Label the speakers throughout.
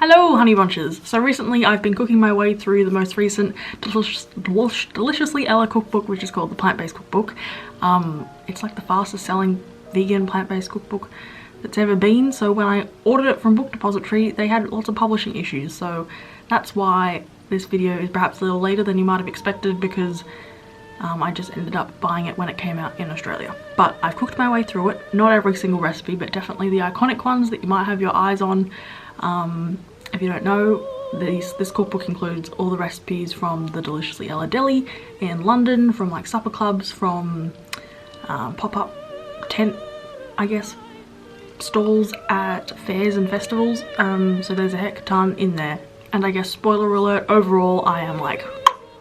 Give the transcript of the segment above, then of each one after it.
Speaker 1: Hello Honeybunches! So recently I've been cooking my way through the most recent Deliciously Ella cookbook, which is called the Plant-Based Cookbook. It's like the fastest selling vegan plant-based cookbook that's ever been, so when I ordered it from Book Depository they had lots of publishing issues, so that's why this video is perhaps a little later than you might have expected, because I just ended up buying it when it came out in Australia. But I've cooked my way through it, not every single recipe, but definitely the iconic ones that you might have your eyes on. If you don't know, this cookbook includes all the recipes from the Deliciously Ella Deli in London, from like supper clubs, from pop-up tent, I guess, stalls at fairs and festivals, so there's a heck ton in there. And I guess, spoiler alert, overall I am like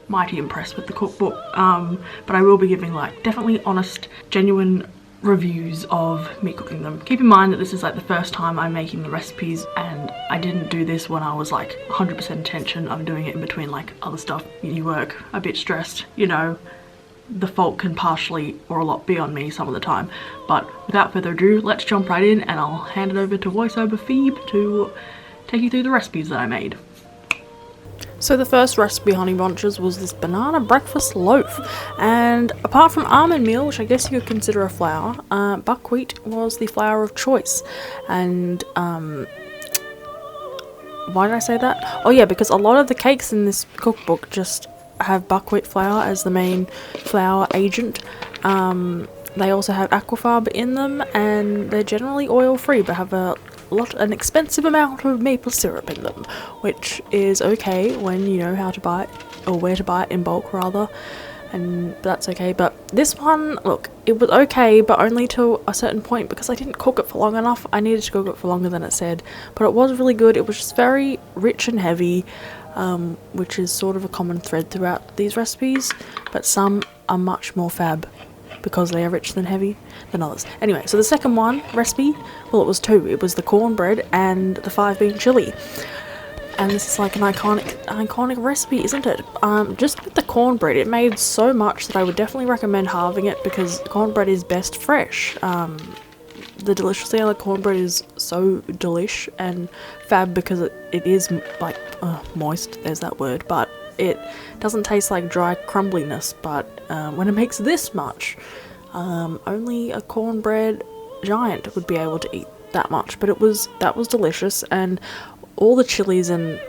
Speaker 1: mighty impressed with the cookbook, but I will be giving like definitely honest, genuine reviews of me cooking them. Keep in mind that this is like the first time I'm making the recipes, and I didn't do this when I was like 100% attention. I'm doing it in between like other stuff, uni work, a bit stressed, you know, the fault can partially or a lot be on me some of the time. But without further ado, let's jump right in and I'll hand it over to voiceover Phoebe to take you through the recipes that I made. So the first recipe, Honeybunches, was this banana breakfast loaf, and apart from almond meal, which I guess you could consider a flour, buckwheat was the flour of choice. And why did I say that? Oh yeah, because a lot of the cakes in this cookbook just have buckwheat flour as the main flour agent. They also have aquafaba in them, and they're generally oil free but have an expensive amount of maple syrup in them, which is okay when you know how to buy it, or where to buy it in bulk rather, and that's okay. But this one, look, it was okay, but only to a certain point, because I didn't cook it for long enough. I needed to cook it for longer than it said, but it was really good. It was just very rich and heavy, which is sort of a common thread throughout these recipes, but some are much more fab because they are rich than heavy than others. Anyway, so the second recipe, well, it was two. It was the cornbread and the 5-bean chili. And this is like an iconic recipe, isn't it? Just with the cornbread, it made so much that I would definitely recommend halving it, because cornbread is best fresh. The Deliciously Ella cornbread is so delish and fab because it is like moist, there's that word, but it doesn't taste like dry crumbliness. But when it makes this much, only a cornbread giant would be able to eat that much. But that was delicious, and all the chilies and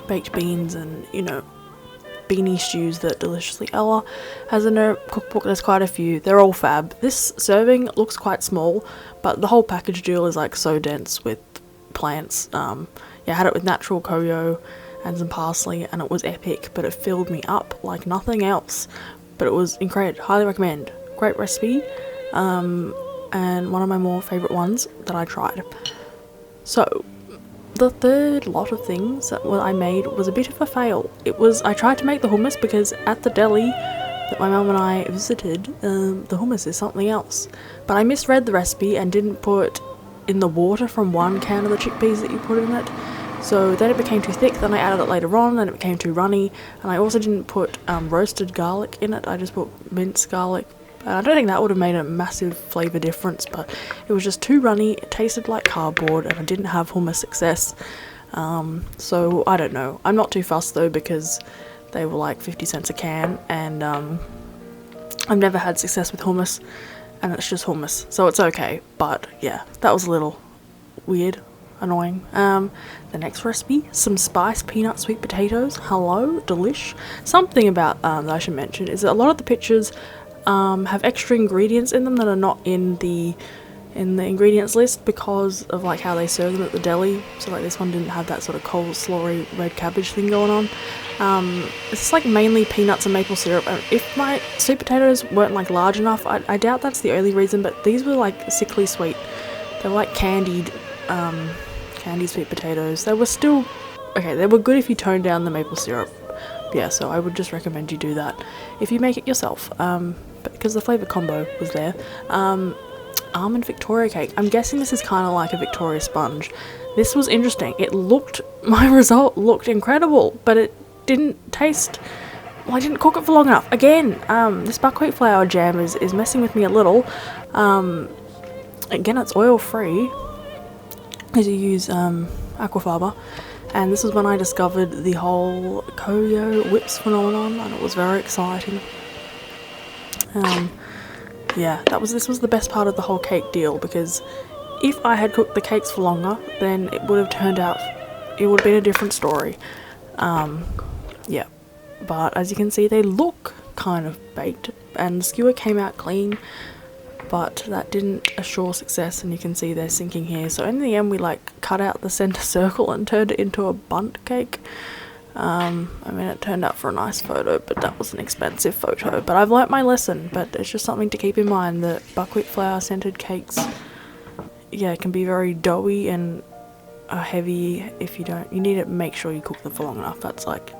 Speaker 1: baked beans and, you know, beanie stews that Deliciously Ella has in her cookbook, there's quite a few. They're all fab. This serving looks quite small, but the whole package deal is like so dense with plants. Yeah, I had it with natural koyo and some parsley, and it was epic, but it filled me up like nothing else. But it was incredible. Highly recommend. Great recipe, and one of my more favourite ones that I tried. So the third lot of things that I made was a bit of a fail. I tried to make the hummus, because at the deli that my mum and I visited, the hummus is something else. But I misread the recipe and didn't put in the water from one can of the chickpeas that you put in it. So then it became too thick, then I added it later on, then it became too runny, and I also didn't put roasted garlic in it. I just put minced garlic. And I don't think that would have made a massive flavour difference, but it was just too runny, it tasted like cardboard, and I didn't have hummus success. So I don't know. I'm not too fussed though, because they were like 50 cents a can, and I've never had success with hummus, and it's just hummus, so it's okay. But yeah, that was a little weird. Annoying. The next recipe, some spiced peanut sweet potatoes. Hello, delish. Something about that I should mention is that a lot of the pictures have extra ingredients in them that are not in the ingredients list, because of like how they serve them at the deli. So like this one didn't have that sort of coleslaw red cabbage thing going on. It's like mainly peanuts and maple syrup, and if my sweet potatoes weren't like large enough, I doubt that's the only reason, but these were like sickly sweet. They were like candied sweet potatoes. They were still okay. They were good if you toned down the maple syrup. Yeah, so I would just recommend you do that if you make it yourself. But because the flavour combo was there. Almond Victoria cake. I'm guessing this is kind of like a Victoria sponge. This was interesting. My result looked incredible, but it didn't taste. Well, I didn't cook it for long enough. Again, this buckwheat flour jam is messing with me a little. Again, it's oil free, because you use aquafaba, and this is when I discovered the whole Koyo whips phenomenon, and it was very exciting. Yeah, this was the best part of the whole cake deal, because if I had cooked the cakes for longer, then it would have turned out, it would have been a different story. Yeah, but as you can see, they look kind of baked, and the skewer came out clean, but that didn't assure success, and you can see they're sinking here. So in the end, we like cut out the center circle and turned it into a bundt cake. I mean, it turned out for a nice photo, but that was an expensive photo. But I've learnt my lesson, but it's just something to keep in mind that buckwheat flour scented cakes, yeah, can be very doughy and heavy if you need to make sure you cook them for long enough. That's like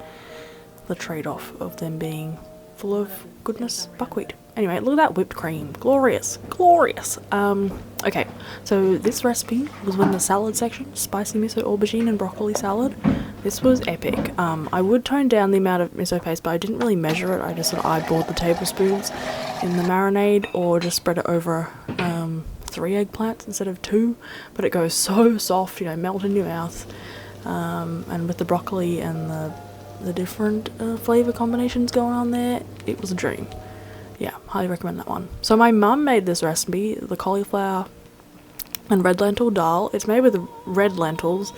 Speaker 1: the trade-off of them being full of goodness, buckwheat. Anyway, look at that whipped cream. Glorious. Glorious. Okay, so this recipe was in the salad section. Spicy miso aubergine and broccoli salad. This was epic. I would tone down the amount of miso paste, but I didn't really measure it. I just sort of eyeballed the tablespoons in the marinade, or just spread it over 3 eggplants instead of 2. But it goes so soft, you know, melt in your mouth. And with the broccoli and the different flavour combinations going on there, it was a dream. Yeah, highly recommend that one. So my mum made this recipe, the cauliflower and red lentil dal. It's made with red lentils.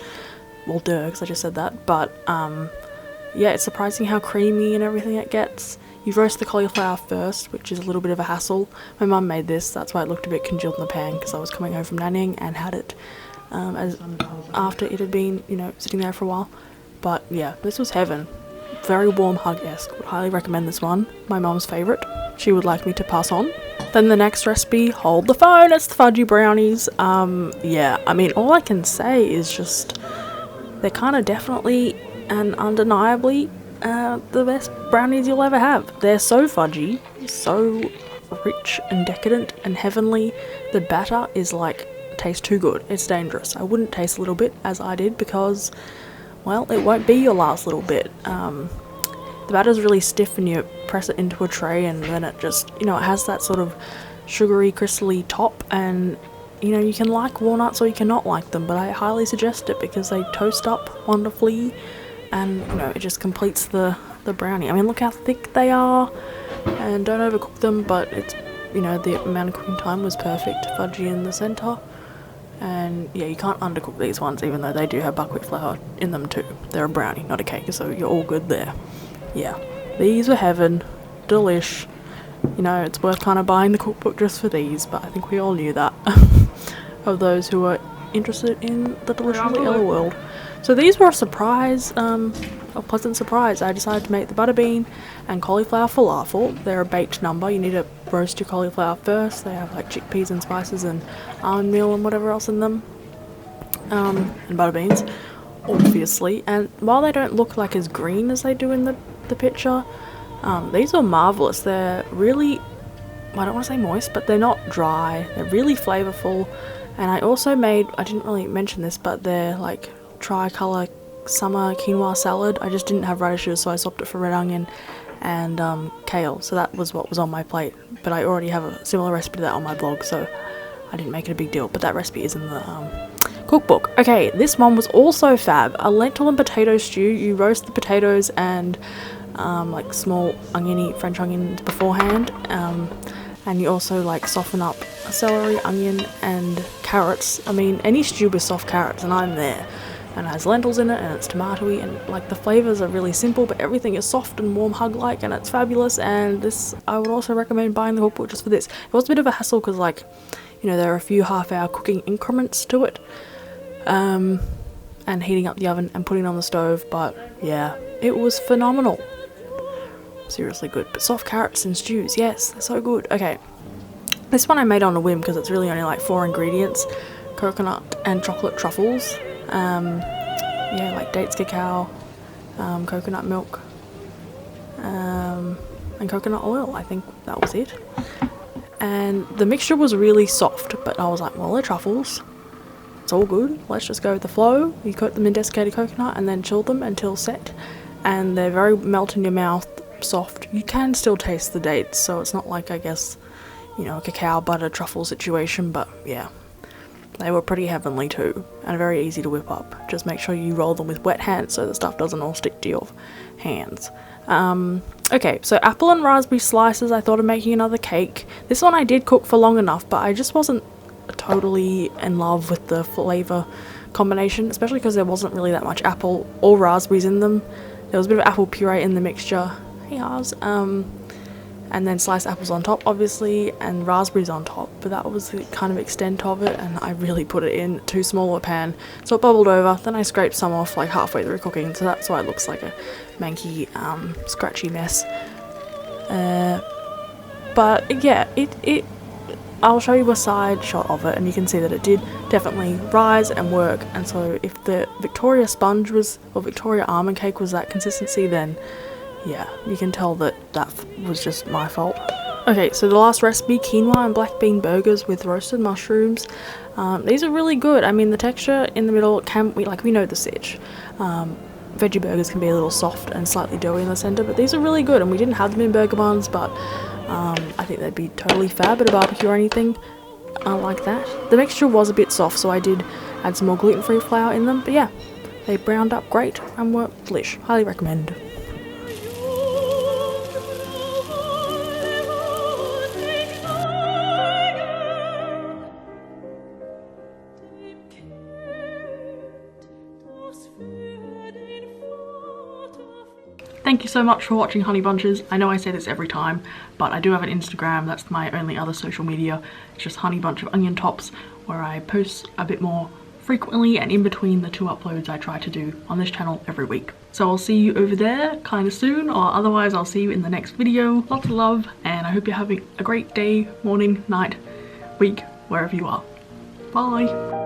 Speaker 1: Well, duh, because I just said that. But yeah, it's surprising how creamy and everything it gets. You roast the cauliflower first, which is a little bit of a hassle. My mum made this, that's why it looked a bit congealed in the pan, because I was coming home from nannying and had it after it had been, you know, sitting there for a while. But yeah, this was heaven. Very warm hug-esque. Would highly recommend this one. My mum's favourite. She would like me to pass on. Then the next recipe, hold the phone, it's the fudgy brownies. Yeah, I mean, all I can say is just, they're kind of definitely and undeniably the best brownies you'll ever have. They're so fudgy, so rich and decadent and heavenly. The batter is like, tastes too good. It's dangerous. I wouldn't taste a little bit, as I did, because, well, it won't be your last little bit. The batter's really stiff and you press it into a tray, and then it just, you know, it has that sort of sugary, crystally top, and, you know, you can like walnuts or you cannot like them, but I highly suggest it because they toast up wonderfully, and, you know, it just completes the brownie. I mean, look how thick they are, and don't overcook them, but it's, you know, the amount of cooking time was perfect. Fudgy in the centre. And yeah, you can't undercook these ones, even though they do have buckwheat flour in them too. They're a brownie, not a cake, so you're all good there. Yeah, these were heaven. Delish. You know, it's worth kind of buying the cookbook just for these, but I think we all knew that. Of those who were interested in the Deliciously Ella world. So these were a surprise, a pleasant surprise. I decided to make the butterbean and cauliflower falafel. They're a baked number. You need to roast your cauliflower first. They have like chickpeas and spices and almond meal and whatever else in them. And butter beans, obviously. And while they don't look like as green as they do in the picture, these are marvellous. They're really, I don't want to say moist, but they're not dry. They're really flavourful. And I also made, I didn't really mention this, but they're like tricolour summer quinoa salad. I just didn't have radishes, so I swapped it for red onion and kale. So that was what was on my plate. But I already have a similar recipe to that on my blog, so I didn't make it a big deal. But that recipe is in the cookbook. Okay, this one was also fab. A lentil and potato stew. You roast the potatoes and like small oniony French onions beforehand, and you also like soften up celery, onion and carrots. I mean, any stew with soft carrots and I'm there. And it has lentils in it and it's tomatoey, and like the flavours are really simple, but everything is soft and warm hug like, and it's fabulous. And this, I would also recommend buying the cookbook just for this. It was a bit of a hassle because, like, you know, there are a few half-hour cooking increments to it, and heating up the oven and putting it on the stove. But yeah, it was phenomenal. Seriously good. But soft carrots and stews, yes, they're so good. Okay, this one I made on a whim because it's really only like 4 ingredients: coconut and chocolate truffles. Yeah, like dates, cacao, coconut milk, and coconut oil. I think that was it. And the mixture was really soft, but I was like, well, they're truffles, it's all good, let's just go with the flow. You coat them in desiccated coconut and then chill them until set, and they're very melt in your mouth, soft. You can still taste the dates, so it's not like, I guess, you know, a cacao butter truffle situation, but yeah, They were pretty heavenly too, and very easy to whip up. Just make sure you roll them with wet hands so the stuff doesn't all stick to your hands. Okay, so apple and raspberry slices, I thought of making another cake. This one I did cook for long enough, but I just wasn't totally in love with the flavour combination, especially because there wasn't really that much apple or raspberries in them. There was a bit of apple puree in the mixture. Hey, ours. And then sliced apples on top, obviously, and raspberries on top, but that was the kind of extent of it, and I really put it in too small a pan, so it bubbled over. Then I scraped some off like halfway through cooking, so that's why it looks like a manky, scratchy mess. But yeah, I'll show you a side shot of it, and you can see that it did definitely rise and work. And so if the Victoria sponge was, or Victoria almond cake was that consistency, then yeah, you can tell that that was just my fault. Okay, so the last recipe, quinoa and black bean burgers with roasted mushrooms. These are really good. I mean, the texture in the middle we know the sitch. Veggie burgers can be a little soft and slightly doughy in the center, but these are really good, and we didn't have them in burger buns, but I think they'd be totally fab at a barbecue or anything like that. The mixture was a bit soft, so I did add some more gluten-free flour in them, but yeah, they browned up great and were delish. Highly recommend. Thank you so much for watching Honeybunches. I know I say this every time, but I do have an Instagram. That's my only other social media. It's just Honeybunch of Onion Tops, where I post a bit more frequently, and in between the 2 uploads I try to do on this channel every week. So I'll see you over there kind of soon, or otherwise I'll see you in the next video. Lots of love, and I hope you're having a great day, morning, night, week, wherever you are. Bye!